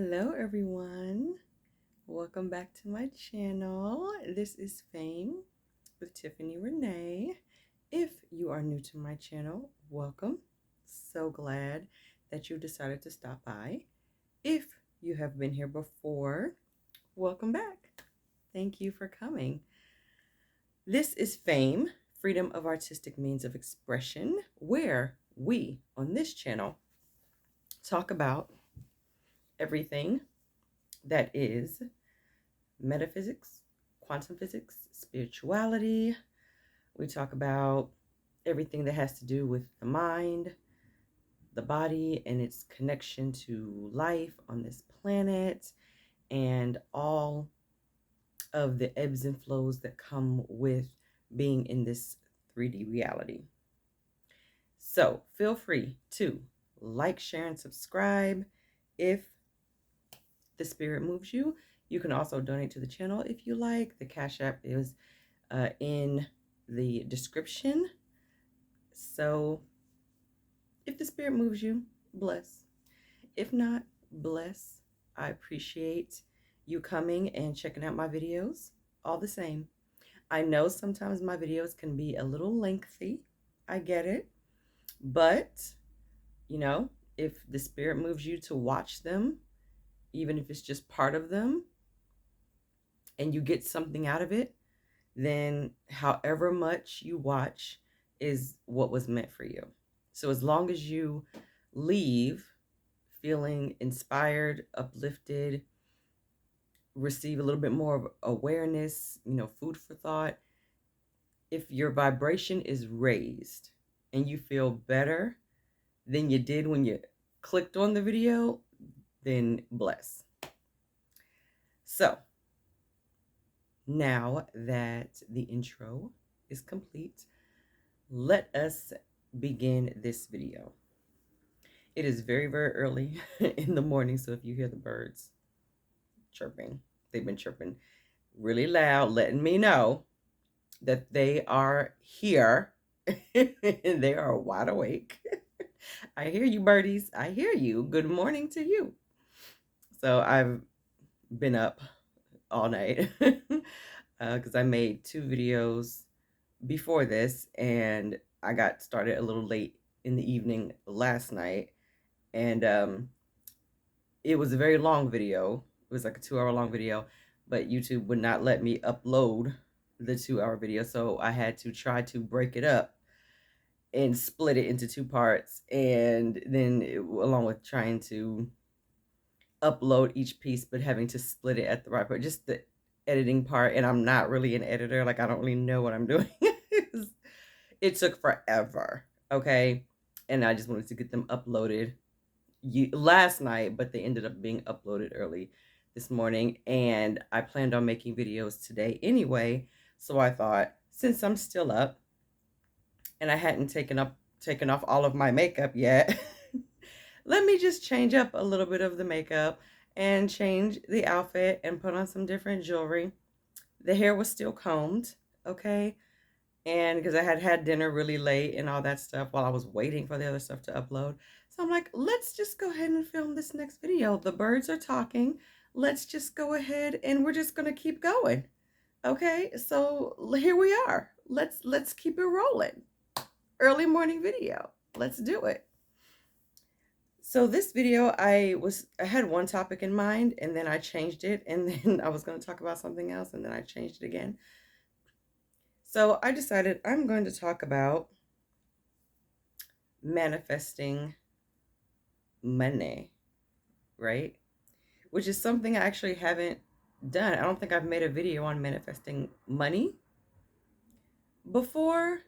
Hello, everyone. Welcome back to my channel. This is Fame with Tiffany Renee. If you are new to my channel, welcome. So glad that you decided to stop by. If you have been here before, welcome back. Thank you for coming. This is Fame, Freedom of Artistic Means of Expression, where we on this channel talk about everything that is metaphysics, quantum physics, spirituality. We talk about everything that has to do with the mind, the body, and its connection to life on this planet, and all of the ebbs and flows that come with being in this 3D reality. So feel free to like, share, and subscribe if the spirit moves you. You can also donate to the channel if you like. The Cash App is in the description. So if the spirit moves you, bless. If not, bless. I appreciate you coming and checking out my videos all the same. I know sometimes my videos can be a little lengthy. I get it. But, you know, if the spirit moves you to watch them, even if it's just part of them, and you get something out of it, then however much you watch is what was meant for you. So as long as you leave feeling inspired, uplifted, receive a little bit more of awareness, food for thought, if your vibration is raised and you feel better than you did when you clicked on the video, then bless. So now that the intro is complete, let us begin this video. It is very, very early in the morning, so if you hear the birds chirping, they've been chirping really loud, letting me know that they are here. They are wide awake. I hear you, birdies. I hear you. Good morning to you. So I've been up all night because I made 2 videos before this, and I got started a little late in the evening last night, and it was a very long video. It was like a 2-hour long video, but YouTube would not let me upload the 2-hour video, so I had to try to break it up and split it into 2 parts, and then along with trying to upload each piece but having to split it at the right part, just the editing part. And I'm not really an editor, like I don't really know what I'm doing. It took forever, okay? And I just wanted to get them uploaded last night, but they ended up being uploaded early this morning, and I planned on making videos today anyway. So I thought, since I'm still up and I hadn't taken off all of my makeup yet, let me just change up a little bit of the makeup and change the outfit and put on some different jewelry. The hair was still combed, okay? And because I had had dinner really late and all that stuff while I was waiting for the other stuff to upload. So I'm like, let's just go ahead and film this next video. The birds are talking. Let's just go ahead and we're just going to keep going. Okay, so here we are. Let's keep it rolling. Early morning video. Let's do it. So this video, I had one topic in mind, and then I changed it, and then I was going to talk about something else, and then I changed it again. So I decided I'm going to talk about manifesting money, right? Which is something I actually haven't done. I don't think I've made a video on manifesting money before,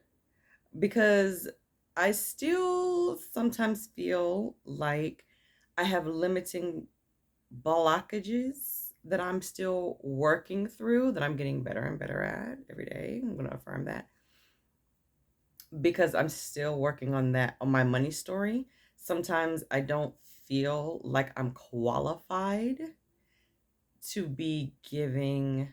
because I still sometimes feel like I have limiting blockages that I'm still working through, that I'm getting better and better at every day. I'm going to affirm that, because I'm still working on that, on my money story. Sometimes I don't feel like I'm qualified to be giving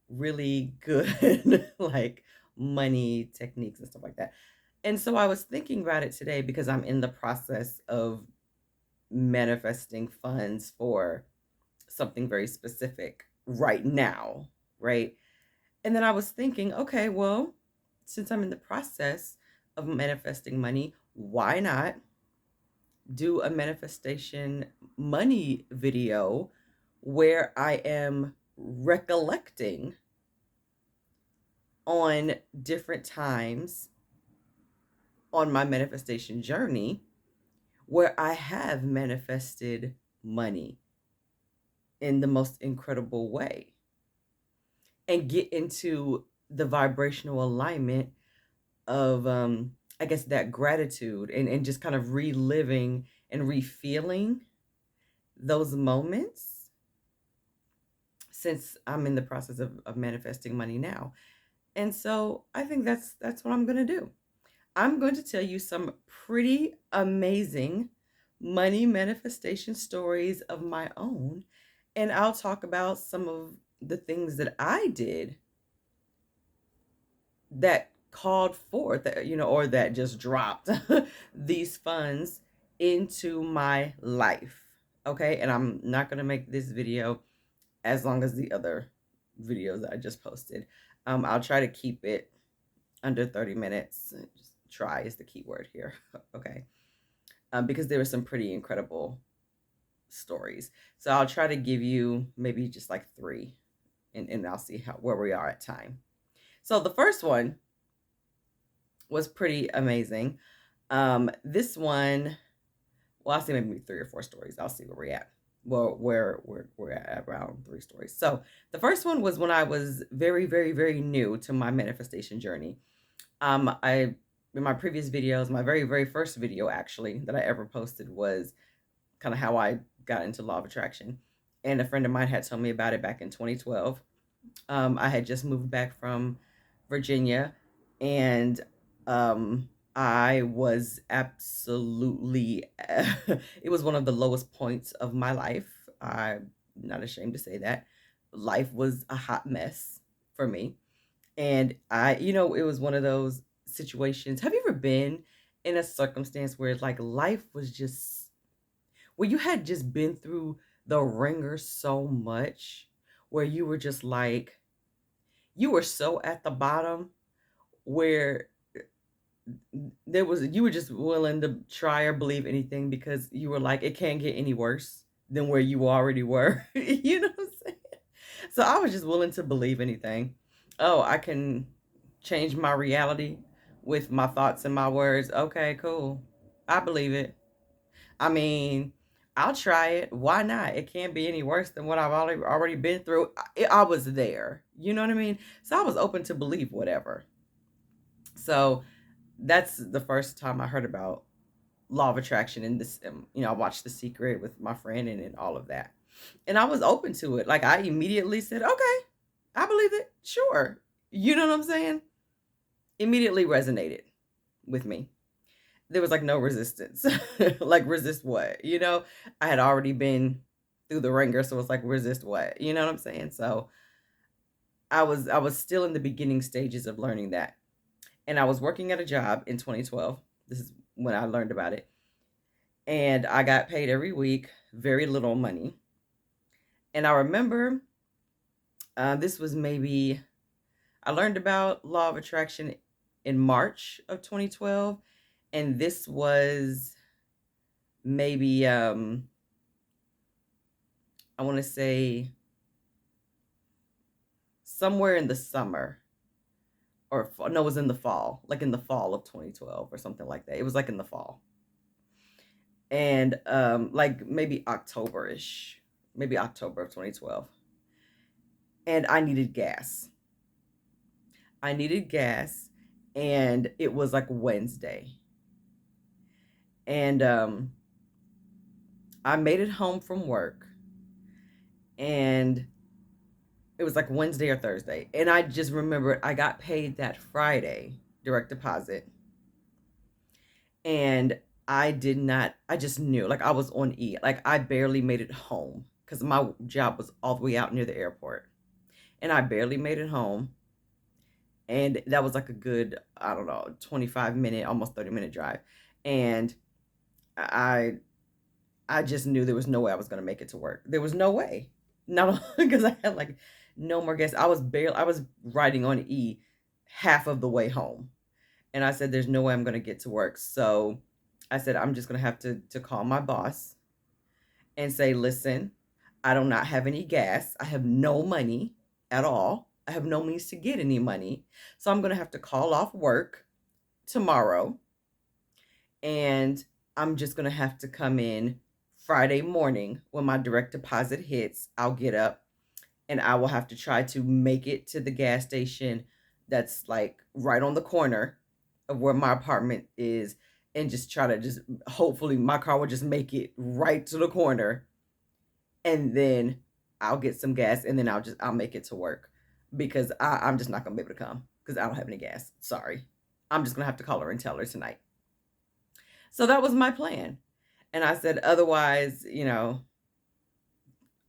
really good like money techniques and stuff like that. And so I was thinking about it today because I'm in the process of manifesting funds for something very specific right now, right? And then I was thinking, okay, well, since I'm in the process of manifesting money, why not do a manifestation money video where I am recollecting on different times on my manifestation journey where I have manifested money in the most incredible way, and get into the vibrational alignment of I guess that gratitude, and just kind of reliving and refeeling those moments, since I'm in the process of manifesting money now. And so I think that's what I'm gonna do. I'm going to tell you some pretty amazing money manifestation stories of my own, and I'll talk about some of the things that I did that called forth, or that just dropped these funds into my life. Okay. And I'm not going to make this video as long as the other videos that I just posted. I'll try to keep it under 30 minutes. Just try is the key word here. Okay. Because there were some pretty incredible stories. So I'll try to give you maybe just like three, and I'll see where we are at time. So the first one was pretty amazing. This one, well, I'll say maybe three or four stories. I'll see where we're at. Well, where we're at around three stories. So the first one was when I was very, very, very new to my manifestation journey. I in my previous videos, my very, very first video actually that I ever posted was kind of how I got into law of attraction. And a friend of mine had told me about it back in 2012. I had just moved back from Virginia, and I was absolutely, it was one of the lowest points of my life. I'm not ashamed to say that. Life was a hot mess for me. And it was one of those situations. Have you ever been in a circumstance where like life was just, where you had just been through the ringer so much, where you were just like, you were so at the bottom, where you were just willing to try or believe anything because you were like, it can't get any worse than where you already were. You know what I'm saying? So I was just willing to believe anything. Oh, I can change my reality with my thoughts and my words. Okay, cool. I believe it. I mean, I'll try it. Why not? It can't be any worse than what I've already been through. I was there. You know what I mean? So I was open to believe whatever. So that's the first time I heard about law of attraction, and this, I watched The Secret with my friend, and all of that. And I was open to it. Like I immediately said, okay, I believe it. Sure. You know what I'm saying? Immediately resonated with me. There was like no resistance. Like resist what? I had already been through the ringer, so it's like resist what? You know what I'm saying? So I was still in the beginning stages of learning that. And I was working at a job in 2012. This is when I learned about it. And I got paid every week, very little money. And I remember this was maybe, I learned about law of attraction in March of 2012. And this was maybe, I want to say somewhere in the summer, or no, it was in the fall, like in the fall of 2012 or something like that. It was like in the fall. And like maybe October-ish, maybe October of 2012. And I needed gas. And it was like Wednesday. And I made it home from work, and it was like Wednesday or Thursday. And I just remembered I got paid that Friday, direct deposit. And I just knew, like I was on E. Like I barely made it home because my job was all the way out near the airport. And I barely made it home. And that was like a good, I don't know, 25-minute, almost 30-minute drive. And I I just knew there was no way I was going to make it to work. There was no way. Not because I had like no more gas. I was riding on E half of the way home. And I said, there's no way I'm going to get to work. So I said, I'm just going to have to call my boss and say, listen, I do not have any gas. I have no money at all. I have no means to get any money. So I'm going to have to call off work tomorrow. And I'm just going to have to come in Friday morning when my direct deposit hits. I'll get up and I will have to try to make it to the gas station that's like right on the corner of where my apartment is, and just try to just hopefully my car will just make it right to the corner, and then I'll get some gas, and then I'll make it to work, because I'm just not gonna be able to come because I don't have any gas. Sorry. I'm just gonna have to call her and tell her tonight. So that was my plan. And I said, otherwise,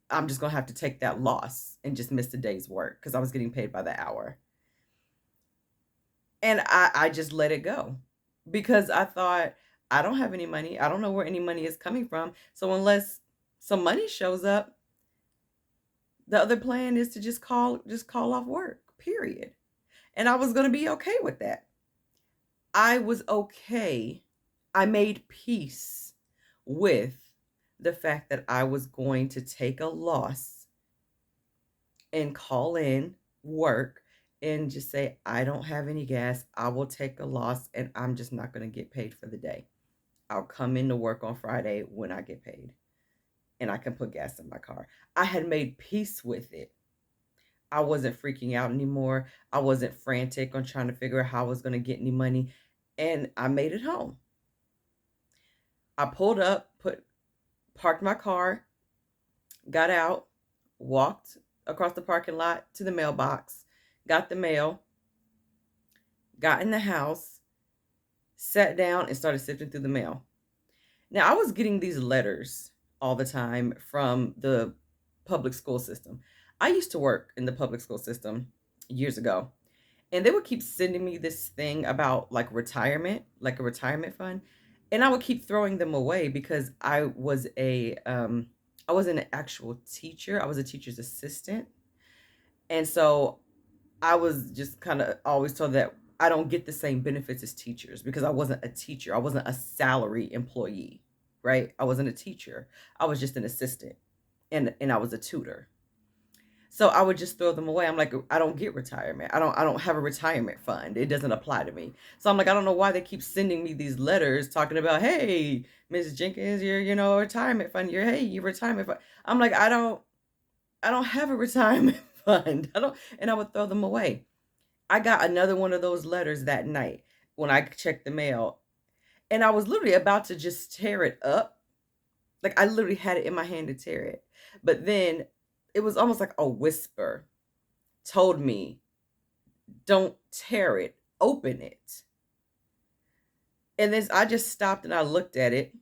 I'm just gonna have to take that loss and just miss the day's work, because I was getting paid by the hour. And I just let it go, because I thought, I don't have any money. I don't know where any money is coming from. So unless some money shows up, the other plan is to just call off work, period. And I was going to be okay with that. I was okay. I made peace with the fact that I was going to take a loss and call in work and just say, I don't have any gas. I will take a loss, and I'm just not going to get paid for the day. I'll come into work on Friday when I get paid, and I can put gas in my car. I had made peace with it. I wasn't freaking out anymore. I wasn't frantic on trying to figure out how I was going to get any money. And I made it home. I pulled up, parked my car, got out, walked across the parking lot to the mailbox, got the mail, got in the house, sat down, and started sifting through the mail. Now, I was getting these letters all the time from the public school system. I used to work in the public school system years ago, and they would keep sending me this thing about like retirement, like a retirement fund, and I would keep throwing them away because I wasn't an actual teacher. I was a teacher's assistant. And so I was just kind of always told that I don't get the same benefits as teachers because I wasn't a teacher. I wasn't a salary employee, right? I wasn't a teacher. I was just an assistant, and I was a tutor. So I would just throw them away. I'm like, I don't get retirement. I don't have a retirement fund. It doesn't apply to me. So I'm like, I don't know why they keep sending me these letters talking about, hey, Ms. Jenkins, your retirement fund. Your retirement fund. I'm like, I don't have a retirement fund. And I would throw them away. I got another one of those letters that night when I checked the mail, and I was literally about to just tear it up. Like, I literally had it in my hand to tear it. But then it was almost like a whisper told me, don't tear it, open it. And then I just stopped and I looked at it,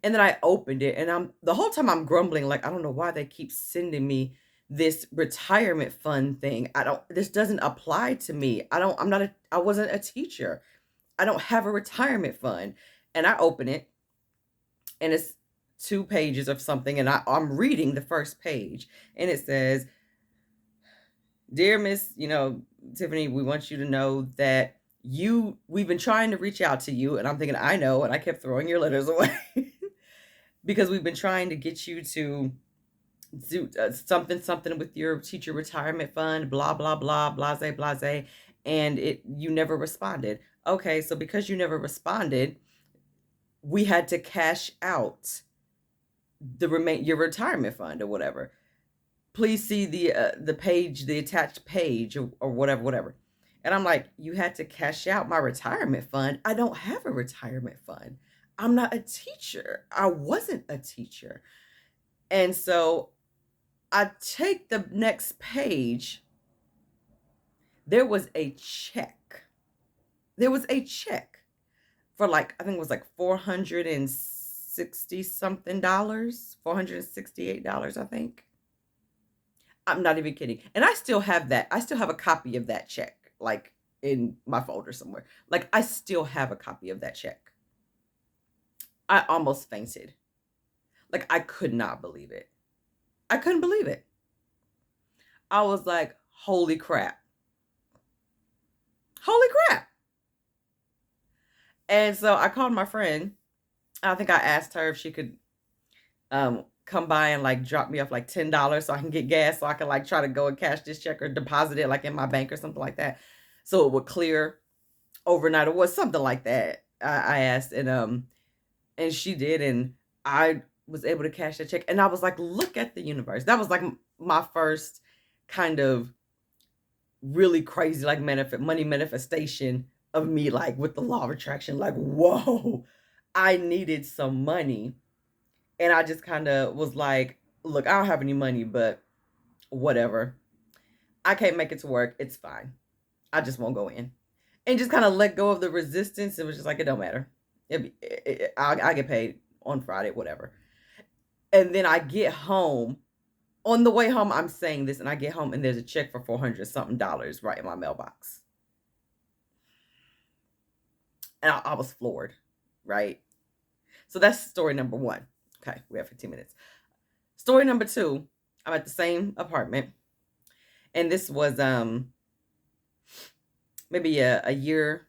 and then I opened it, and the whole time I'm grumbling, like, I don't know why they keep sending me this retirement fund thing. This doesn't apply to me. I wasn't a teacher. I don't have a retirement fund. And I open it, and it's 2 pages of something, and I'm reading the first page, and it says, dear Miss, Tiffany, we want you to know that we've been trying to reach out to you. And I'm thinking, I know, and I kept throwing your letters away because we've been trying to get you to do something with your teacher retirement fund, blah, blah, blah, blase, blase. And you never responded. Okay, so because you never responded, we had to cash out your retirement fund or whatever. Please see the page, the attached page, or whatever. And I'm like, you had to cash out my retirement fund? I don't have a retirement fund. I'm not a teacher. I wasn't a teacher. And so I take the next page. There was a check. There was a check for I think it was like $460 something, $468, I think. I'm not even kidding. And I still have that. I still have a copy of that check, in my folder somewhere. I still have a copy of that check. I almost fainted. Like, I could not believe it. I couldn't believe it. I was like, holy crap. Holy crap. And so I called my friend. I think I asked her if she could come by and like drop me off like $10 so I can get gas, so I can like try to go and cash this check or deposit it like in my bank or something like that, so it would clear overnight or was something like that. I asked, and she did, and I was able to cash that check, and I was like, look at the universe. That was like my first kind of really crazy like money manifestation of me, like with the law of attraction. Like, whoa, I needed some money. And I just kind of was like, look, I don't have any money, but whatever. I can't make it to work. It's fine. I just won't go in. And just kind of let go of the resistance. It was just like, it don't matter. I get paid on Friday, whatever. And then I get home. On the way home, I'm saying this, and I get home, and there's a check for $400 something right in my mailbox. And I was floored, right? So that's story number one. Okay, we have 15 minutes. Story number two, I'm at the same apartment. And this was maybe a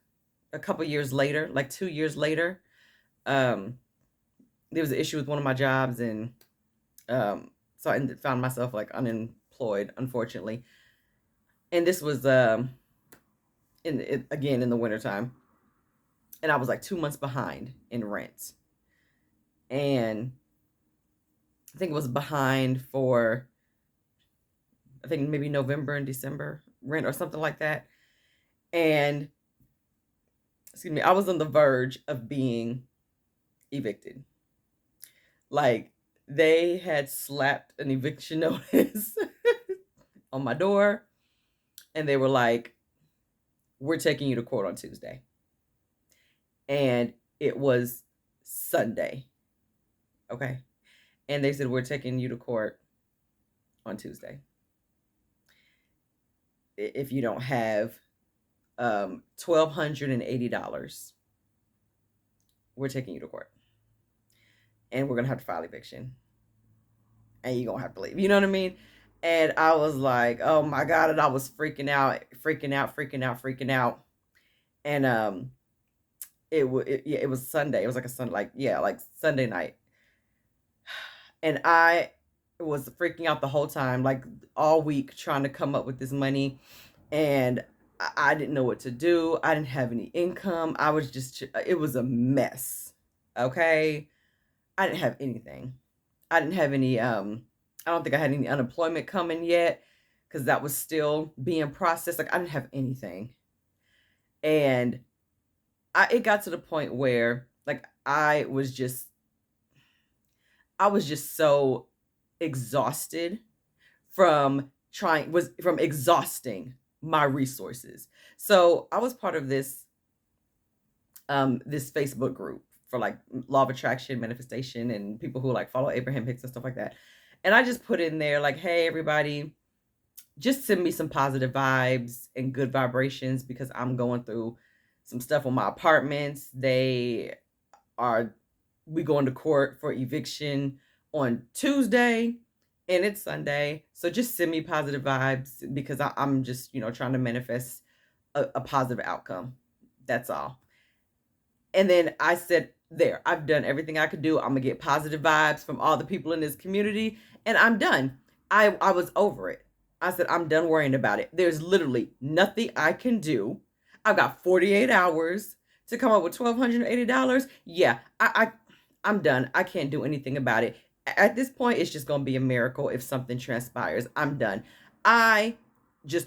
couple years later, like 2 years later. There was an issue with one of my jobs, and so I found myself like unemployed, unfortunately. And this was again in the wintertime. And I was like 2 months behind in rent. And I think it was behind for, I think maybe November and December rent or something like that. And excuse me, I was on the verge of being evicted. Like, they had slapped an eviction notice on my door, and they were like, we're taking you to court on Tuesday. And it was Sunday. Okay. And they said, we're taking you to court on Tuesday. If you don't have $1,280, we're taking you to court. And we're going to have to file eviction. And you're going to have to leave. You know what I mean? And I was like, oh my God. And I was freaking out. And it was Sunday. It was like a Sunday, like Sunday night. And I was freaking out the whole time, like all week, trying to come up with this money. And I didn't know what to do. I didn't have any income. I was just, it was a mess. Okay. I didn't have anything. I didn't have any, I don't think I had any unemployment coming yet, because that was still being processed. Like, I didn't have anything. And it got to the point where like I was just so exhausted from exhausting my resources. So I was part of this Facebook group for like law of attraction, manifestation, and people who like follow Abraham Hicks and stuff like that. And I just put in there like, hey, everybody, just send me some positive vibes and good vibrations, because I'm going through some stuff on my apartments. We going to court for eviction on Tuesday, and it's Sunday. So just send me positive vibes, because I'm just, trying to manifest a positive outcome. That's all. And then I said, there, I've done everything I could do. I'm gonna get positive vibes from all the people in this community, and I'm done. I was over it. I said, I'm done worrying about it. There's literally nothing I can do. I've got 48 hours to come up with $1,280. Yeah, I'm done. I can't do anything about it. At this point, it's just going to be a miracle if something transpires. I'm done. I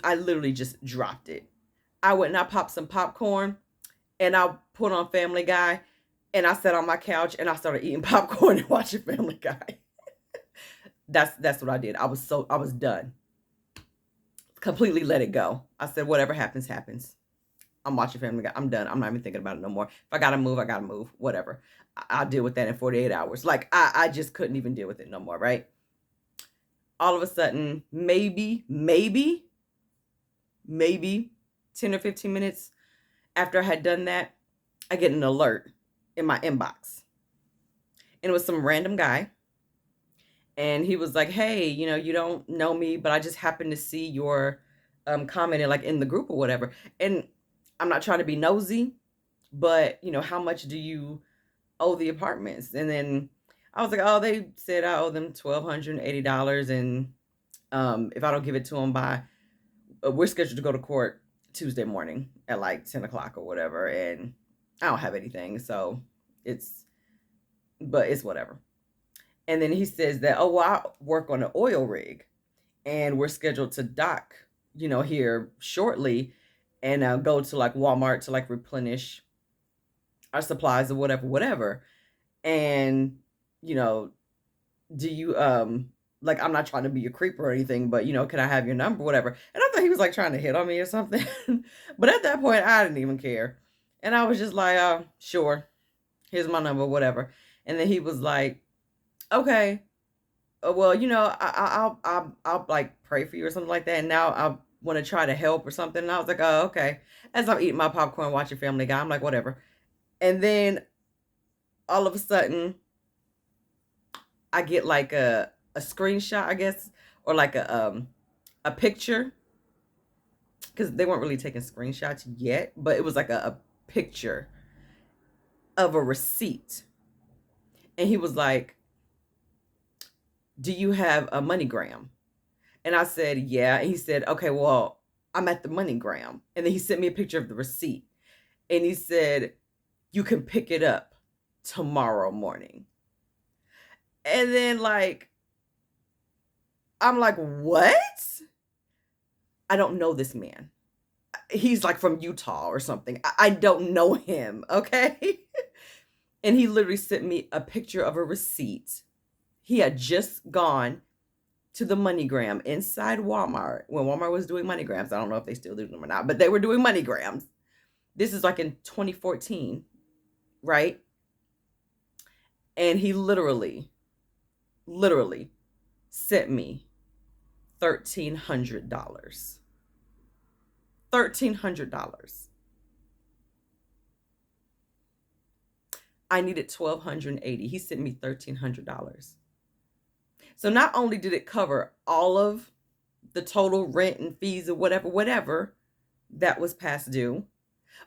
literally just dropped it. I went and I popped some popcorn, and I put on Family Guy, and I sat on my couch and I started eating popcorn and watching Family Guy. That's what I did. I was done. Completely let it go. I said, whatever happens, happens. I'm watching Family Guy. I'm done. I'm not even thinking about it no more. If I gotta move, I gotta move. Whatever. I'll deal with that in 48 hours. Like, I just couldn't even deal with it no more, right? All of a sudden, maybe 10 or 15 minutes after I had done that, I get an alert in my inbox. And it was some random guy. And he was like, hey, you don't know me, but I just happened to see your comment like in the group or whatever. And I'm not trying to be nosy, but how much do you owe the apartments? And then I was like, oh, they said I owe them $1,280, and if I don't give it to them by, we're scheduled to go to court Tuesday morning at like 10 o'clock or whatever, and I don't have anything, so it's whatever. And then he says that, oh, well, I work on an oil rig, and we're scheduled to dock, here shortly, and go to like Walmart to like replenish our supplies or whatever. And, you know, do you like, I'm not trying to be a creep or anything, but can I have your number, whatever? And I thought he was like trying to hit on me or something. But at that point, I didn't even care. And I was just like, sure, here's my number, whatever. And then he was like, okay, well, I'll like pray for you or something like that. And now I want to try to help or something. And I was like, oh, okay. As I'm eating my popcorn, watching Family Guy, I'm like, whatever. And then all of a sudden, I get like a screenshot, I guess, or like a picture, because they weren't really taking screenshots yet, but it was like a picture of a receipt. And he was like, do you have a MoneyGram? And I said, yeah. And he said, okay, well, I'm at the MoneyGram. And then he sent me a picture of the receipt. And he said, you can pick it up tomorrow morning. And then like, I'm like, what? I don't know this man. He's like from Utah or something. I don't know him, okay? And he literally sent me a picture of a receipt. He had just gone to the MoneyGram inside Walmart when Walmart was doing MoneyGrams. I don't know if they still do them or not, but they were doing MoneyGrams. This is like in 2014, right? And he literally sent me $1,300. $1,300. I needed $1,280. He sent me $1,300. So not only did it cover all of the total rent and fees or whatever that was past due,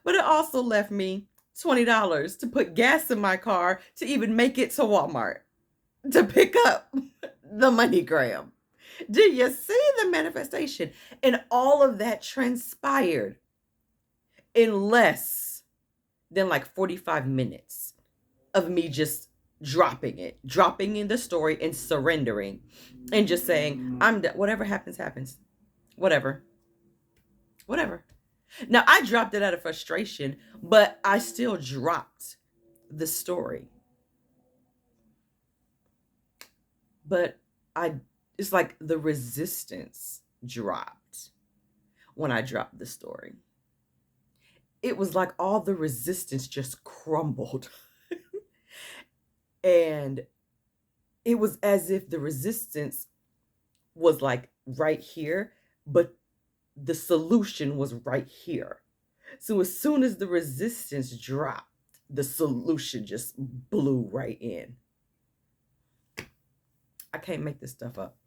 but it also left me $20 to put gas in my car to even make it to Walmart to pick up the MoneyGram. Do you see the manifestation? And all of that transpired in less than like 45 minutes of me just dropping in the story and surrendering and just saying, I'm done. Whatever happens, happens. Whatever. Now, I dropped it out of frustration, but I still dropped the story. But it's like the resistance dropped when I dropped the story. It was like all the resistance just crumbled. And it was as if the resistance was like right here, but the solution was right here. So as soon as the resistance dropped, the solution just blew right in. I can't make this stuff up.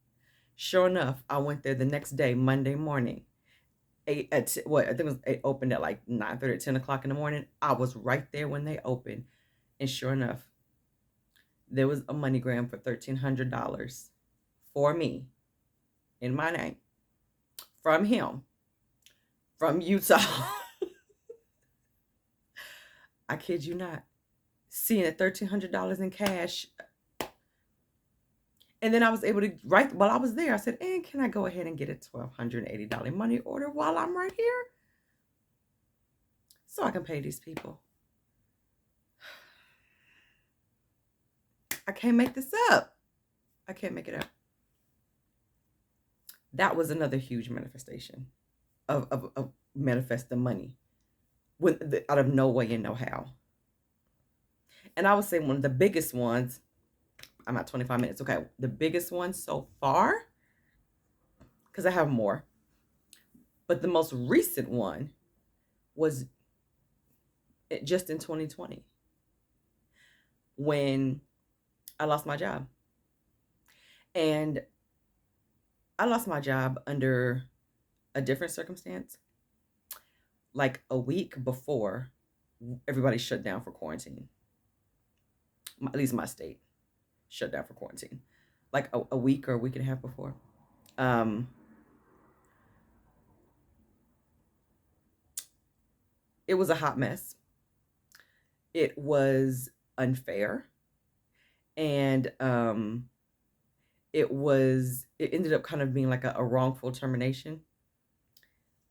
Sure enough, I went there the next day, Monday morning. I think it opened at like 9:30, 10 o'clock in the morning. I was right there when they opened. And sure enough, there was a MoneyGram for $1,300 for me in my name from him, from Utah. I kid you not. Seeing it $1,300 in cash. And then I was able to, right while I was there, I said, and can I go ahead and get a $1,280 money order while I'm right here? So I can pay these people. I can't make this up. I can't make it up. That was another huge manifestation of manifest the money out of no way and no how. And I would say one of the biggest ones, I'm at 25 minutes. Okay. The biggest one so far, because I have more, but the most recent one was just in 2020 when I lost my job. And I lost my job under a different circumstance, like a week before everybody shut down for quarantine. At least my state shut down for quarantine, like a week or a week and a half before. Um, it was a hot mess. It was unfair, and it ended up kind of being like a wrongful termination.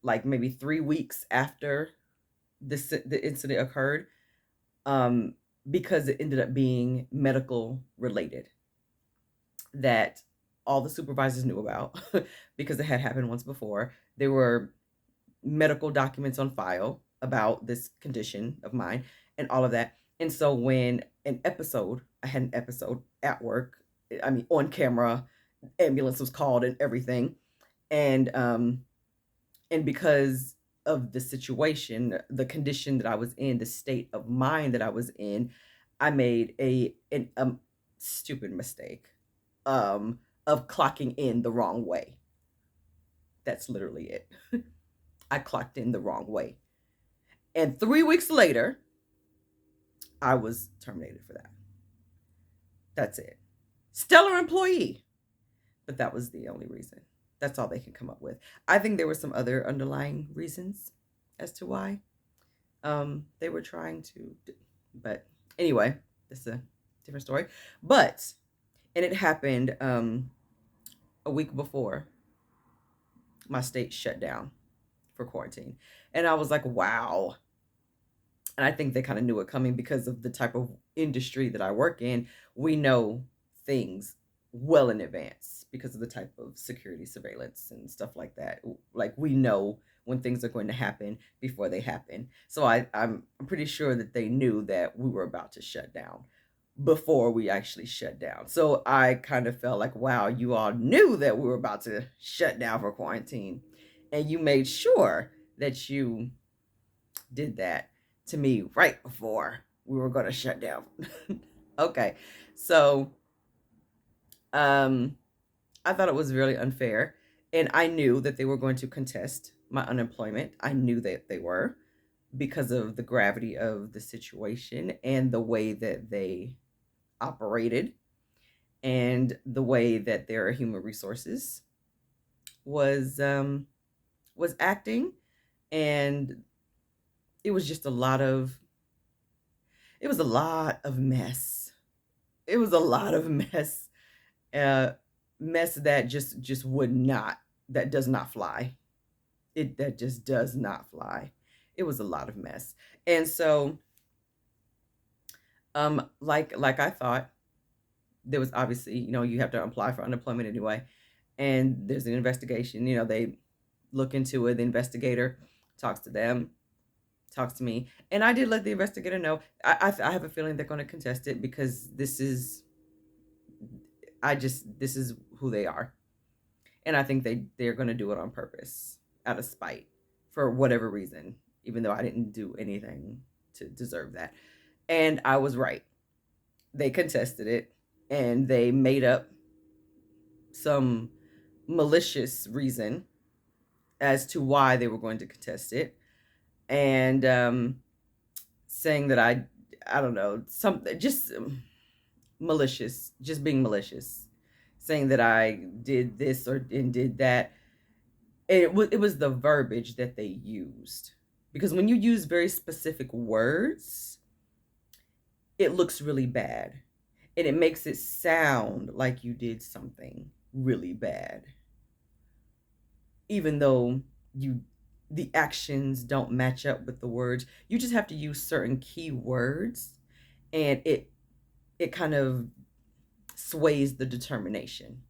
Like maybe 3 weeks after the incident occurred, um, because it ended up being medical related that all the supervisors knew about because it had happened once before. There were medical documents on file about this condition of mine and all of that. And so when I had an episode at work, I mean, on camera, ambulance was called and everything. And because of the situation, the condition that I was in, the state of mind that I was in, I made a stupid mistake um, of clocking in the wrong way. That's literally it. I clocked in the wrong way. And 3 weeks later, I was terminated for that. That's it. Stellar employee. But that was the only reason. That's all they can come up with. I think there were some other underlying reasons as to why they were trying to. But anyway, this is a different story. And it happened a week before my state shut down for quarantine. And I was like, wow. And I think they kind of knew it coming because of the type of industry that I work in. We know things well in advance because of the type of security surveillance and stuff like that. Like we know when things are going to happen before they happen. So I'm pretty sure that they knew that we were about to shut down before we actually shut down. So I kind of felt like, wow, you all knew that we were about to shut down for quarantine. And you made sure that you did that to me right before we were going to shut down. Okay. So I thought it was really unfair. And I knew that they were going to contest my unemployment. I knew that they were because of the gravity of the situation and the way that they operated and the way that their human resources was acting. And it was just a lot of mess. It was a lot of mess. Mess that just would not, that does not fly. That just does not fly. It was a lot of mess. And so like I thought, there was obviously, you have to apply for unemployment anyway. And there's an investigation, they look into it. The investigator talks to them, talks to me. And I did let the investigator know. I have a feeling they're going to contest it because this is who they are. And I think they're going to do it on purpose, out of spite, for whatever reason, even though I didn't do anything to deserve that. And I was right. They contested it and they made up some malicious reason as to why they were going to contest it. And saying that I don't know, something just malicious, just being malicious, saying that I did this and did that. It was the verbiage that they used, because when you use very specific words, it looks really bad and it makes it sound like you did something really bad, even though the actions don't match up with the words. You just have to use certain key words, and it kind of sways the determination.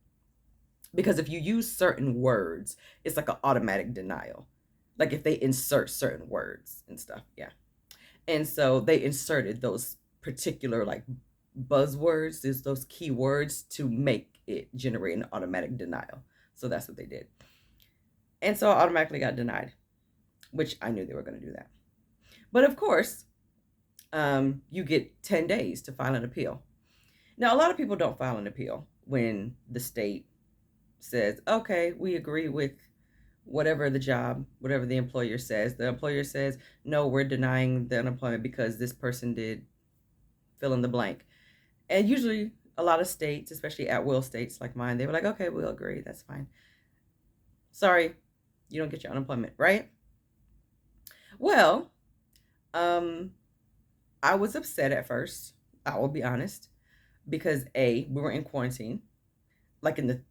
Because if you use certain words, it's like an automatic denial. Like if they insert certain words and stuff, yeah. And so they inserted those particular like buzzwords, those key words, to make it generate an automatic denial. So that's what they did. And so I automatically got denied, which I knew they were going to do that. But of course, you get 10 days to file an appeal. Now, a lot of people don't file an appeal when the state says, okay, we agree with whatever the job, whatever the employer says. The employer says, no, we're denying the unemployment because this person did fill in the blank. And usually, a lot of states, especially at will states like mine, they were like, okay, we'll agree. That's fine. Sorry, you don't get your unemployment, right? Well, um, I was upset at first. I will be honest, because we were in quarantine, like in the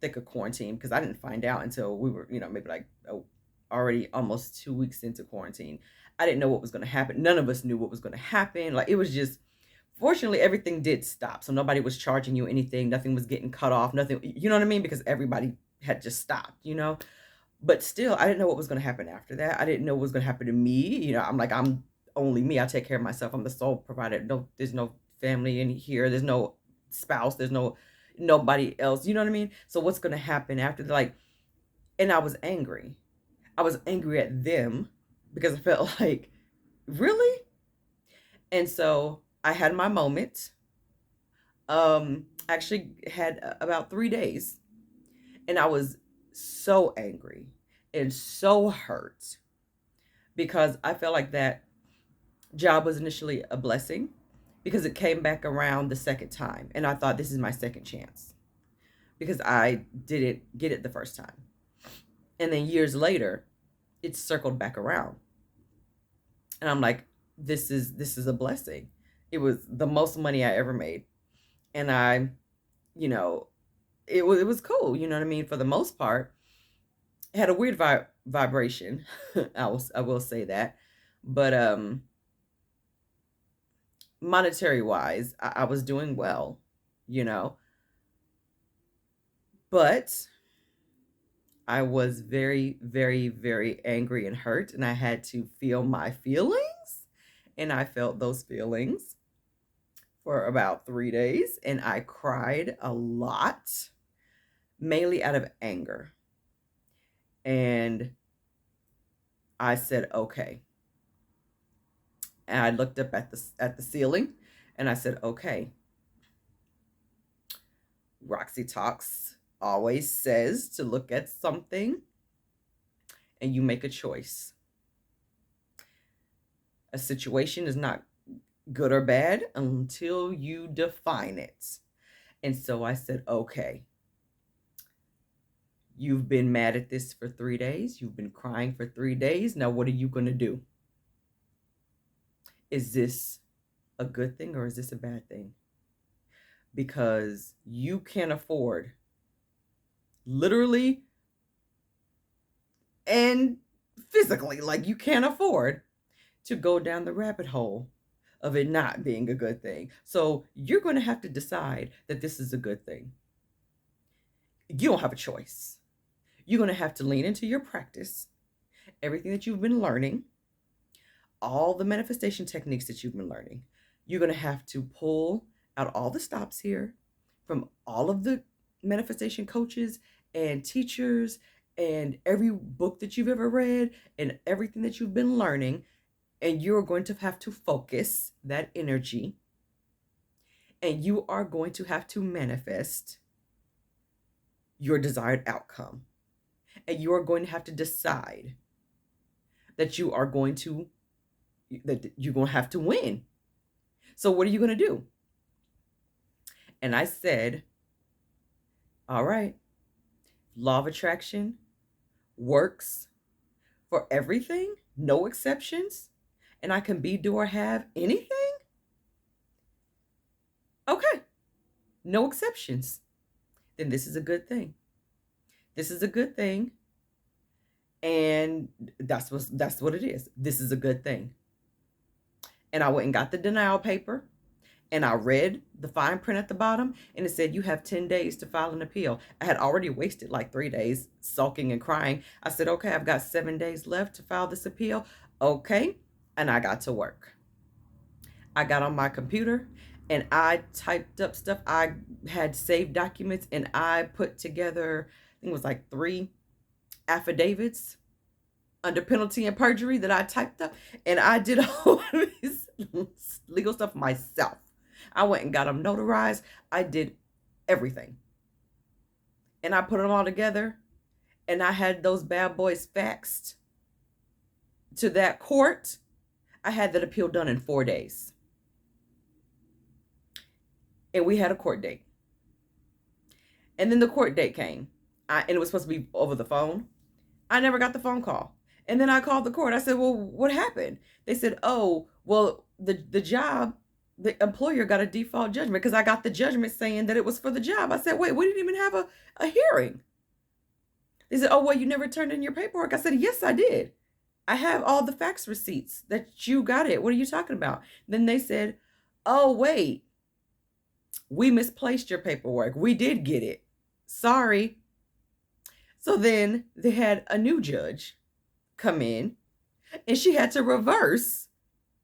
thick of quarantine, because I didn't find out until we were, maybe like already almost 2 weeks into quarantine. I didn't know what was going to happen. None of us knew what was going to happen. Like, it was just, fortunately, everything did stop. So nobody was charging you anything. Nothing was getting cut off. Nothing, you know what I mean? Because everybody had just stopped. But still, I didn't know what was going to happen after that. I didn't know what was going to happen to me. I'm like, I'm only me. I take care of myself. I'm the sole provider. No, there's no family in here. There's no spouse. There's nobody else. You know what I mean? So what's going to happen after? Like, and I was angry. I was angry at them because I felt like, really? And so I had my moment. Actually had about 3 days, and I was so angry and so hurt because I felt like that job was initially a blessing because it came back around the second time, and I thought, this is my second chance because I didn't get it the first time. And then years later, it circled back around. And I'm like, this is a blessing. It was the most money I ever made. And you know, it was cool, you know what I mean? For the most part, it had a weird vibration. I will say that. But monetary wise, I was doing well, you know. But I was very, very, very angry and hurt, and I had to feel my feelings. And I felt those feelings for about 3 days, and I cried a lot, mainly out of anger. And I said, okay. And I looked up at the ceiling, and I said, okay. Roxy Talks always says to look at something and you make a choice. A situation is not good or bad until you define it. And so I said, okay, you've been mad at this for 3 days. You've been crying for 3 days. Now, what are you going to do? Is this a good thing or is this a bad thing? Because you can't afford, literally and physically, like, you can't afford to go down the rabbit hole of it not being a good thing. So you're going to have to decide that this is a good thing. You don't have a choice. You're going to have to lean into your practice, everything that you've been learning, all the manifestation techniques that you've been learning. You're going to have to pull out all the stops here from all of the manifestation coaches and teachers and every book that you've ever read and everything that you've been learning. And you're going to have to focus that energy, and you are going to have to manifest your desired outcome. And you are going to have to decide that you're going to have to win. So what are you going to do? And I said, all right, law of attraction works for everything, no exceptions, and I can be, do, or have anything? Okay, no exceptions. Then this is a good thing. This is a good thing. And that's what it is. This is a good thing. And I went and got the denial paper, and I read the fine print at the bottom, and it said you have 10 days to file an appeal. I had already wasted like 3 days sulking and crying. I said, okay, I've got 7 days left to file this appeal. Okay. And I got to work. I got on my computer and I typed up stuff. I had saved documents, and I put together, I think it was like 3 affidavits under penalty and perjury that I typed up. And I did all this legal stuff myself. I went and got them notarized. I did everything. And I put them all together. And I had those bad boys faxed to that court. I had that appeal done in 4 days. And we had a court date. And then the court date came. And it was supposed to be over the phone. I never got the phone call. And then I called the court. I said, well, what happened? They said, oh, well, the employer got a default judgment because I got the judgment saying that it was for the job. I said, wait, we didn't even have a hearing. They said, oh, well, you never turned in your paperwork. I said, yes, I did. I have all the fax receipts that you got it. What are you talking about? Then they said, oh, wait, we misplaced your paperwork. We did get it. Sorry. So then they had a new judge come in, and she had to reverse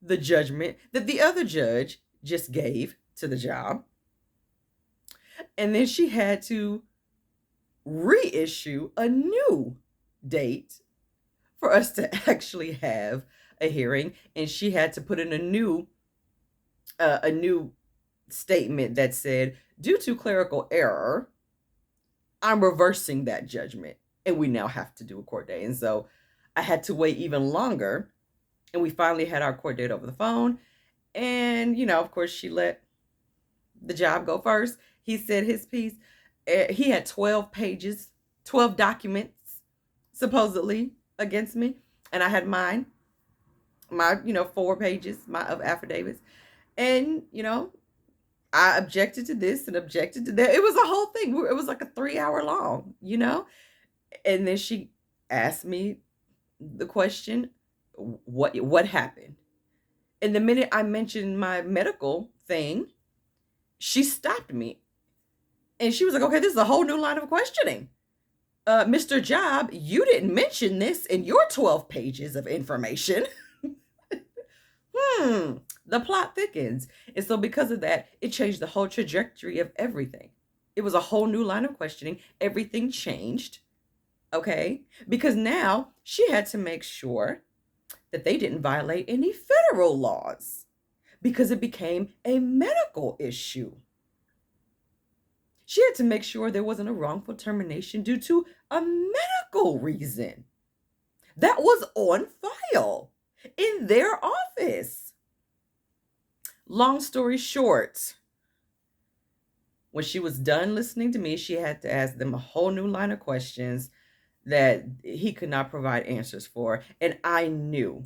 the judgment that the other judge just gave to the job. And then she had to reissue a new date for us to actually have a hearing. And she had to put in a new statement that said, due to clerical error, I'm reversing that judgment, and we now have to do a court date. And so I had to wait even longer, and we finally had our court date over the phone. And, of course, she let the job go first. He said his piece. He had 12 pages, 12 documents, supposedly, against me. And I had mine, my 4 pages of affidavits. And, I objected to this and objected to that. It was a whole thing. It was like a 3-hour long, And then she asked me the question, what happened? And the minute I mentioned my medical thing, she stopped me. And she was like, okay, this is a whole new line of questioning. Mr. Job, you didn't mention this in your 12 pages of information. The plot thickens. And so because of that, it changed the whole trajectory of everything. It was a whole new line of questioning. Everything changed. Okay? Because now she had to make sure that they didn't violate any federal laws because it became a medical issue. She had to make sure there wasn't a wrongful termination due to a medical reason. That was on file in their office. Long story short, when she was done listening to me, she had to ask them a whole new line of questions that he could not provide answers for. And I knew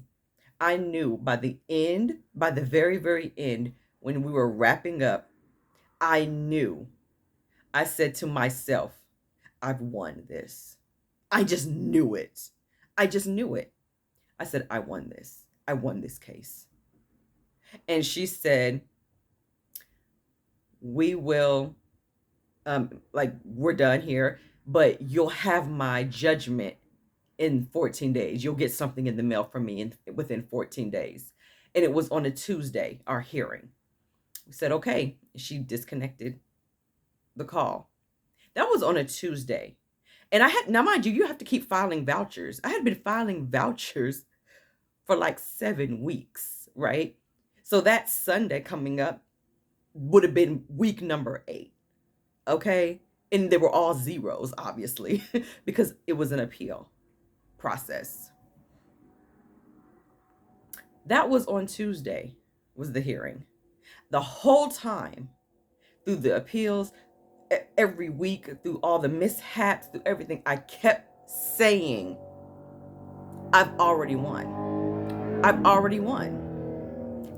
by the very, very end, when we were wrapping up, I said to myself, I've won this. I just knew it. I said, I won this. I won this case. And she said, we will, we're done here, but you'll have my judgment in 14 days. You'll get something in the mail from me within 14 days. And it was on a Tuesday, our hearing. We said, okay. She disconnected the call. That was on a Tuesday. And now mind you, you have to keep filing vouchers. I had been filing vouchers for like 7 weeks, right? So that Sunday coming up would have been week number 8. Okay. And they were all zeros, obviously, because it was an appeal process. That was on Tuesday, was the hearing. The whole time through the appeals, every week, through all the mishaps, through everything, I kept saying, I've already won. I've already won.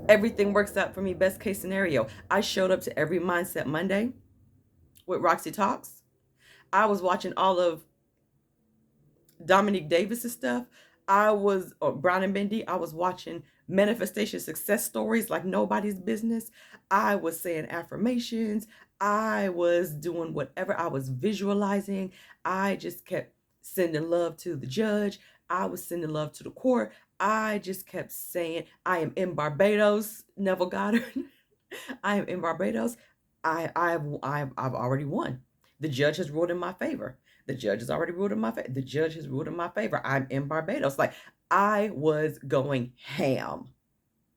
Everything works out for me, best case scenario. I showed up to every Mindset Monday with Roxy Talks. I was watching all of Dominique Davis's stuff. Brown and Bendy. I was watching manifestation success stories like nobody's business. I was saying affirmations. I was doing whatever. I was visualizing. I just kept sending love to the judge. I was sending love to the court. I just kept saying, I am in Barbados, Neville Goddard. I am in Barbados. I've already won. The judge has ruled in my favor. The judge has already ruled in my favor. The judge has ruled in my favor. I'm in Barbados. Like, I was going ham,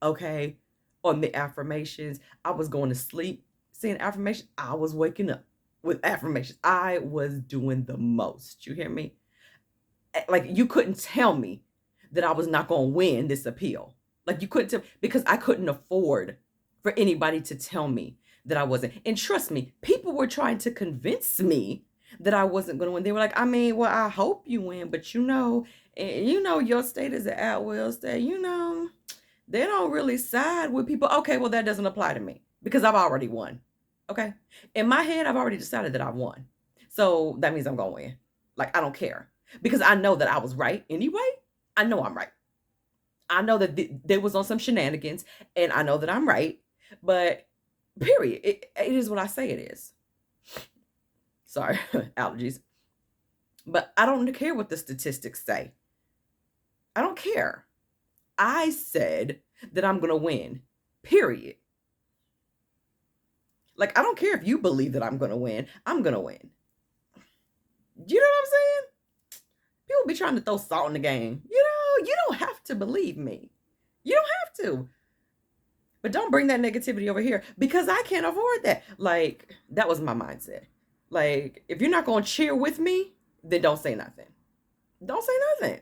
okay, on the affirmations. I was going to sleep saying affirmations. I was waking up with affirmations. I was doing the most. You hear me? Like, you couldn't tell me that I was not going to win this appeal. Like, you couldn't tell, because I couldn't afford for anybody to tell me that I wasn't. And trust me, people were trying to convince me that I wasn't going to win. They were like, I mean, well, I hope you win, but your state is an at-will state. They don't really side with people. Okay, well, that doesn't apply to me because I've already won. Okay. In my head, I've already decided that I've won. So that means I'm going to win. Like, I don't care because I know that I was right anyway. I know I'm right. I know that they was on some shenanigans, and I know that I'm right, but period. It is what I say it is. Sorry, allergies. But I don't care what the statistics say. I don't care. I said that I'm going to win, period. Like, I don't care if you believe that I'm going to win. I'm going to win. You know what I'm saying? People be trying to throw salt in the game. You don't have to believe me. You don't have to. But don't bring that negativity over here because I can't afford that. Like, that was my mindset. Like, if you're not going to cheer with me, then don't say nothing. Don't say nothing.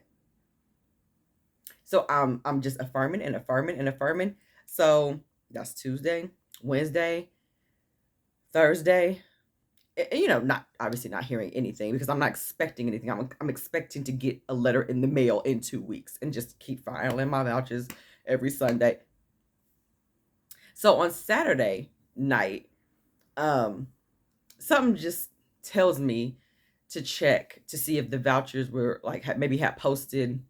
So I'm just affirming and affirming and affirming. So that's Tuesday, Wednesday, Thursday. Not obviously not hearing anything because I'm not expecting anything. I'm expecting to get a letter in the mail in 2 weeks and just keep filing my vouchers every Sunday. So on Saturday night, something just tells me to check to see if the vouchers were like maybe had posted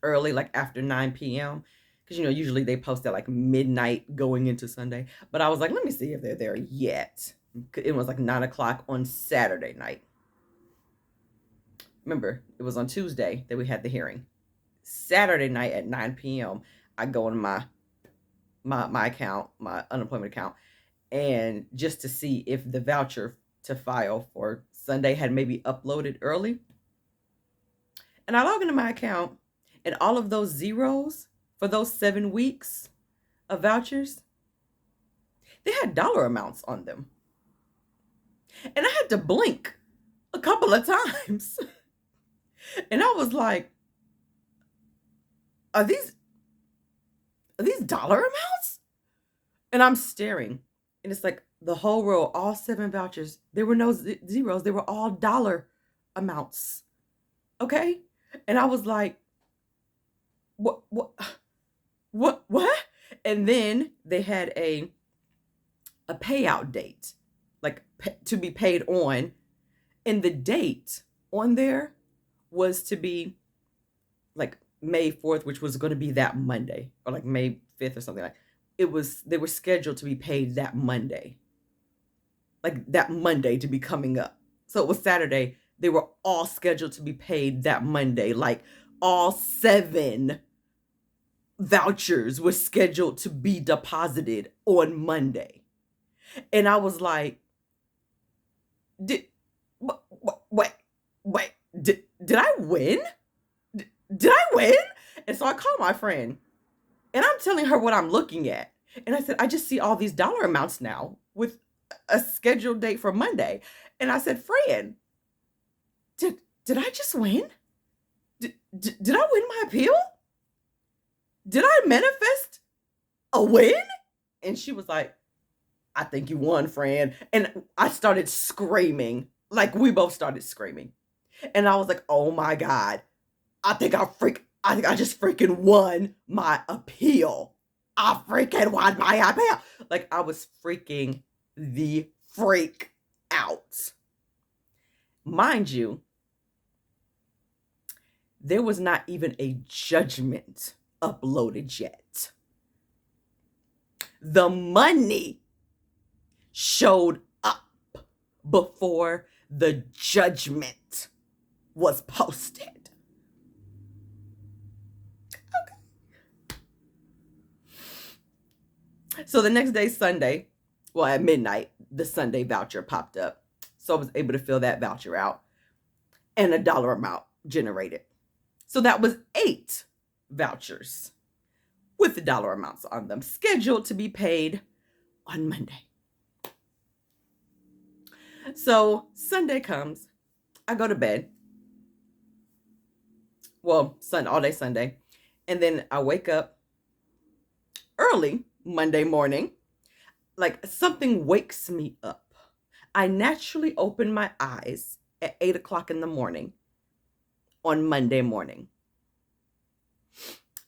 early, like after 9 p.m. Because usually they post at like midnight going into Sunday. But I was like, let me see if they're there yet. It was like 9 o'clock on Saturday night. Remember, it was on Tuesday that we had the hearing. Saturday night at 9 p.m. I go on my account, my unemployment account, and just to see if the voucher to file for Sunday had maybe uploaded early. And I log into my account, and all of those zeros for those 7 weeks of vouchers, they had dollar amounts on them. And I had to blink a couple of times. And I was like, are these dollar amounts? And I'm staring. And it's like the whole row, all 7 vouchers, there were no zeros. They were all dollar amounts. Okay? And I was like, what? And then they had a payout date, like to be paid on. And the date on there was to be like May 4th, which was going to be that Monday, or like May 5th or something like that. They were scheduled to be paid that Monday. Like that Monday to be coming up. So it was Saturday. They were all scheduled to be paid that Monday. Like all 7 vouchers were scheduled to be deposited on Monday. And I was like, wait, did I win? Did I win? And so I called my friend and I'm telling her what I'm looking at. And I said, I just see all these dollar amounts now with a scheduled date for Monday. And I said, friend, did I just win? Did I win my appeal? Did I manifest a win? And she was like, I think you won, friend. And I started screaming. Like, we both started screaming. And I was like, oh my God. I think I just freaking won my appeal. I freaking won my appeal. Like, I was freaking the freak out. Mind you, there was not even a judgment uploaded yet. The money showed up before the judgment was posted. Okay. So the next day, Sunday, well, at midnight, the Sunday voucher popped up. So I was able to fill that voucher out and a dollar amount generated. So that was 8 vouchers. with the dollar amounts on them, scheduled to be paid on Monday. So Sunday comes, I go to bed. Well, all day Sunday. And then I wake up early Monday morning, like something wakes me up. I naturally open my eyes at 8 o'clock in the morning on Monday morning.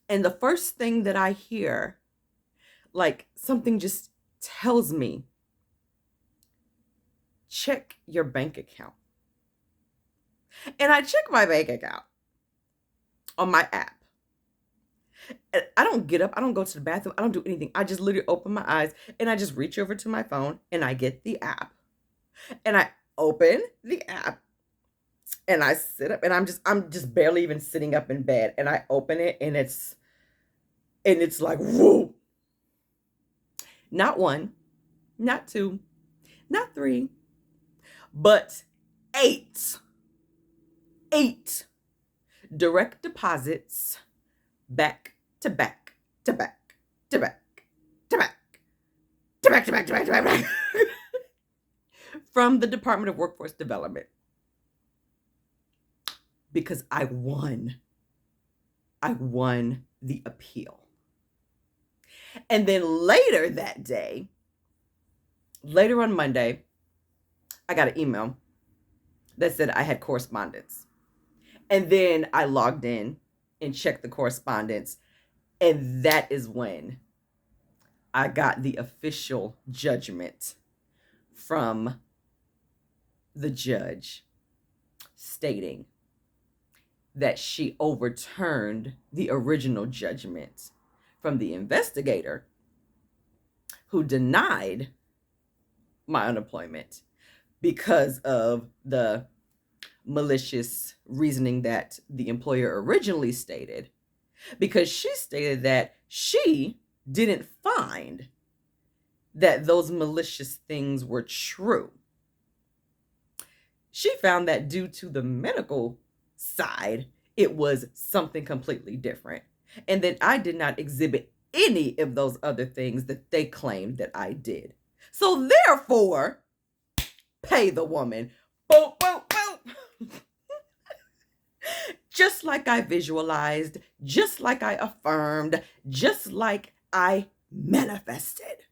And the first thing that I hear, like something just tells me, check your bank account. And I check my bank account on my app. I don't get up. I don't go to the bathroom. I don't do anything. I just literally open my eyes and I just reach over to my phone and I get the app. And I open the app and I sit up and I'm just barely even sitting up in bed. And I open it and it's like, whoa. Not one, not two, not three, but 8 direct deposits back to back to back to back to back to back to back to back to back, to back. From the Department of Workforce Development, because I won the appeal. And then later that day, later on Monday, I got an email that said I had correspondence. And then I logged in and checked the correspondence. And that is when I got the official judgment from the judge stating that she overturned the original judgment from the investigator who denied my unemployment because of the malicious reasoning that the employer originally stated, because she stated that she didn't find that those malicious things were true. She found that due to the medical side, it was something completely different. And that I did not exhibit any of those other things that they claimed that I did. So therefore, pay the woman. Boom, boom, boom. Just like I visualized, just like I affirmed, just like I manifested.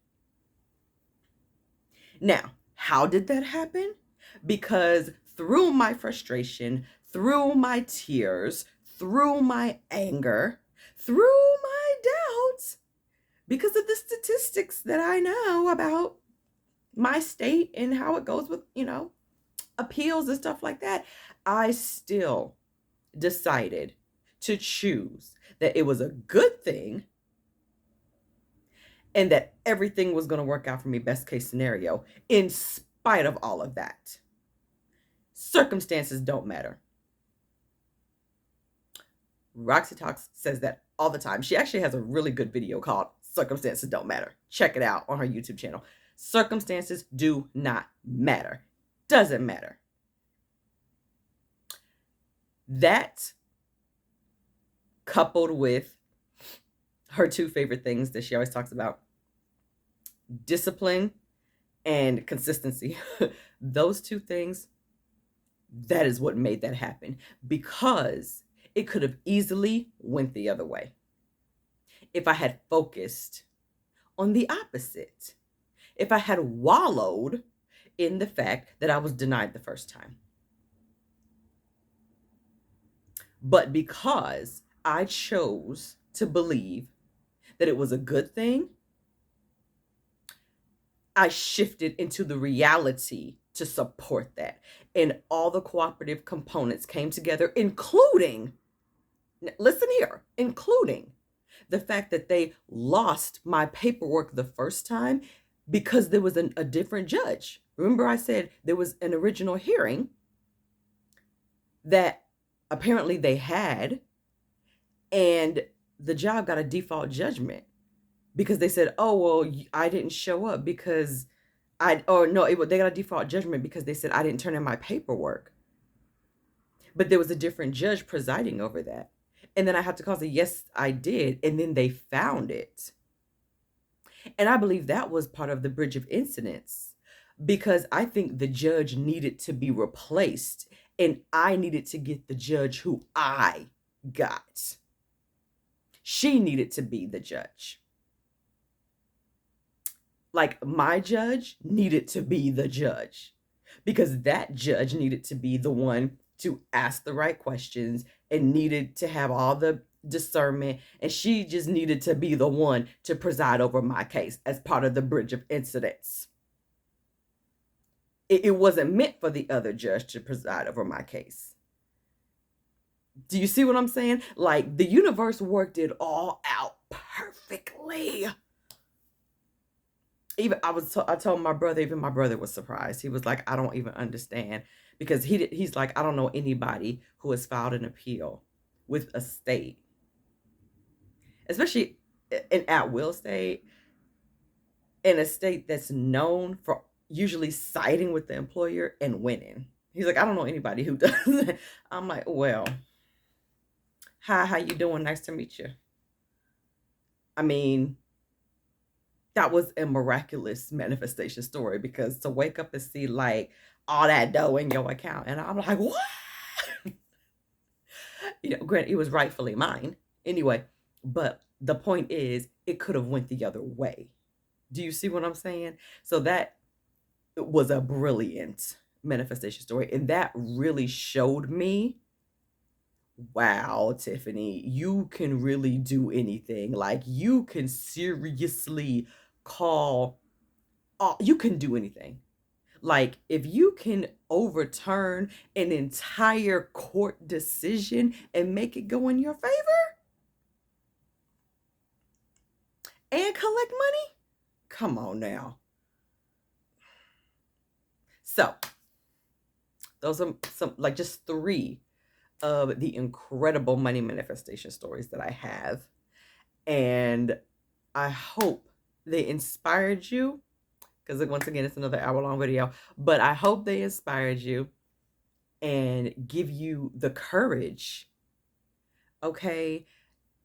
Now, how did that happen? Because through my frustration, through my tears, through my anger, through my doubts, because of the statistics that I know about my state and how it goes with, appeals and stuff like that, I still decided to choose that it was a good thing and that everything was going to work out for me, best case scenario, in spite of all of that. Circumstances don't matter. Roxy Talks says that all the time. She actually has a really good video called Circumstances Don't Matter. Check it out on her YouTube channel. Circumstances do not matter. Doesn't matter. That, coupled with her two favorite things that she always talks about, discipline and consistency. Those two things, that is what made that happen, because it could have easily went the other way if I had focused on the opposite, if I had wallowed in the fact that I was denied the first time. But because I chose to believe that it was a good thing, I shifted into the reality to support that. And all the cooperative components came together, including, listen here, including the fact that they lost my paperwork the first time because there was a different judge. Remember I said there was an original hearing that apparently they had, and the job got a default judgment because they said, oh, well, I didn't show up because they got a default judgment because they said I didn't turn in my paperwork. But there was a different judge presiding over that. And then I had to call say, yes, I did. And then they found it. And I believe that was part of the bridge of incidents because I think the judge needed to be replaced and I needed to get the judge who I got. She needed to be the judge. Like my judge needed to be the judge because that judge needed to be the one to ask the right questions and needed to have all the discernment, and she just needed to be the one to preside over my case as part of the bridge of incidents. It wasn't meant for the other judge to preside over my case. Do you see what I'm saying? Like the universe worked it all out perfectly. Even I told my brother, even my brother was surprised. He was like, I don't even understand, because he's like, I don't know anybody who has filed an appeal with a state, especially an at-will state, in a state that's known for usually siding with the employer and winning. He's like, I don't know anybody who does that. I'm like, well, hi, how you doing? Nice to meet you. I mean, that was a miraculous manifestation story, because to wake up and see like all that dough in your account, and I'm like, what? Granted, it was rightfully mine anyway, but the point is, it could have went the other way. Do you see what I'm saying? So that was a brilliant manifestation story, and that really showed me, wow, Tiffany, you can really do anything. Like you can seriously call, you can do anything. Like if you can overturn an entire court decision and make it go in your favor and collect money, come on now. So those are some, like, just 3 of the incredible money manifestation stories that I have. And I hope they inspired you, because once again, it's another hour-long video, but I hope they inspired you and give you the courage, okay,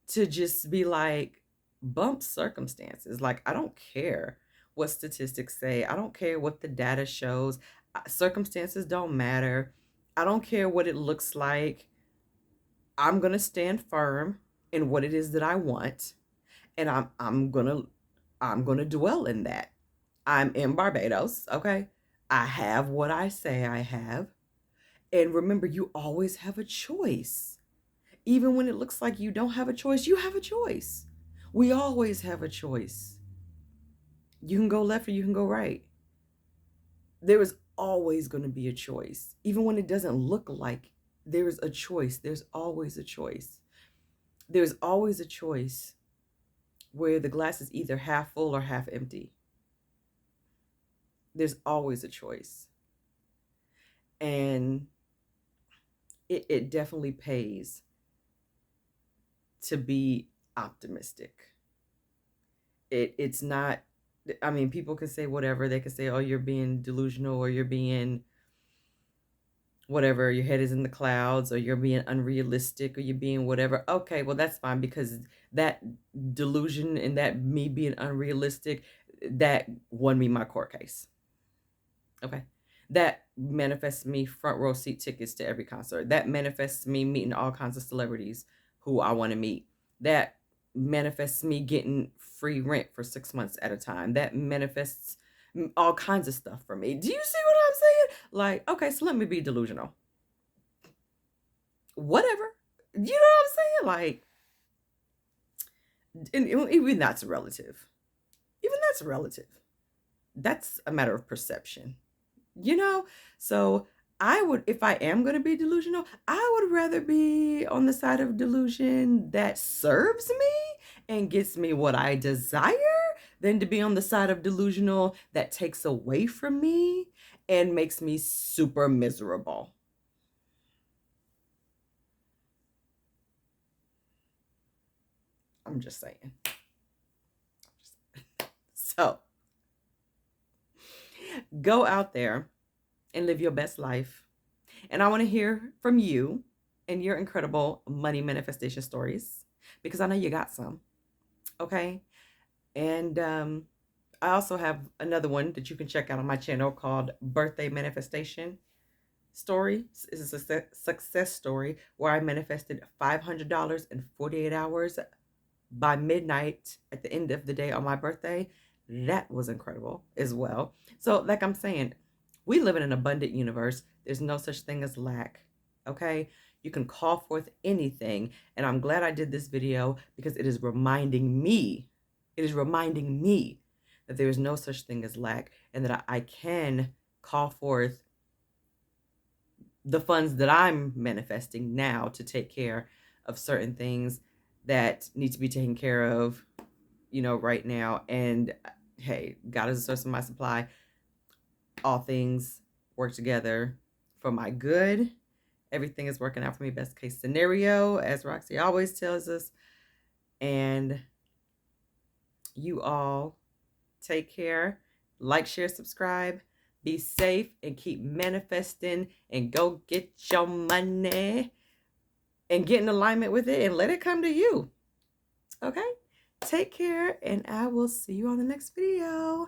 to just be like, bump circumstances. Like, I don't care what statistics say. I don't care what the data shows. Circumstances don't matter. I don't care what it looks like. I'm going to stand firm in what it is that I want, and I'm going to dwell in that. I'm in Barbados, okay? I have what I say I have. And remember, you always have a choice. Even when it looks like you don't have a choice, you have a choice. We always have a choice. You can go left or you can go right. There is always going to be a choice. Even when it doesn't look like there is a choice, there's always a choice. There's always a choice where the glass is either half full or half empty. There's always a choice. And it definitely pays to be optimistic. It's not, I mean, people can say whatever. They can say, oh, you're being delusional, or you're being whatever, your head is in the clouds, or you're being unrealistic, or you're being whatever. Okay, well, that's fine, because that delusion and that me being unrealistic, that won me my court case. Okay. That manifests me front row seat tickets to every concert. That manifests me meeting all kinds of celebrities who I want to meet. That manifests me getting free rent for 6 months at a time. That manifests all kinds of stuff for me. Do you see what I'm saying? Like, okay, so let me be delusional. Whatever. You know what I'm saying? Like, and even that's relative. Even that's relative. That's a matter of perception. So I would, if I am going to be delusional, I would rather be on the side of delusion that serves me and gets me what I desire, than to be on the side of delusional that takes away from me and makes me super miserable. I'm just saying. So go out there and live your best life. And I want to hear from you and your incredible money manifestation stories, because I know you got some. Okay. And I also have another one that you can check out on my channel called Birthday Manifestation Story. It's a success story where I manifested $500 in 48 hours by midnight at the end of the day on my birthday. That was incredible as well. So, like I'm saying, we live in an abundant universe. There's no such thing as lack. Okay? You can call forth anything. And I'm glad I did this video because it is reminding me, that there is no such thing as lack, and that I can call forth the funds that I'm manifesting now to take care of certain things that need to be taken care of, right now. And hey, God is the source of my supply. All things work together for my good. Everything is working out for me. Best case scenario, as Roxy always tells us. And you all take care. Like, share, subscribe. Be safe and keep manifesting, and go get your money and get in alignment with it and let it come to you. Okay? Take care, and I will see you on the next video.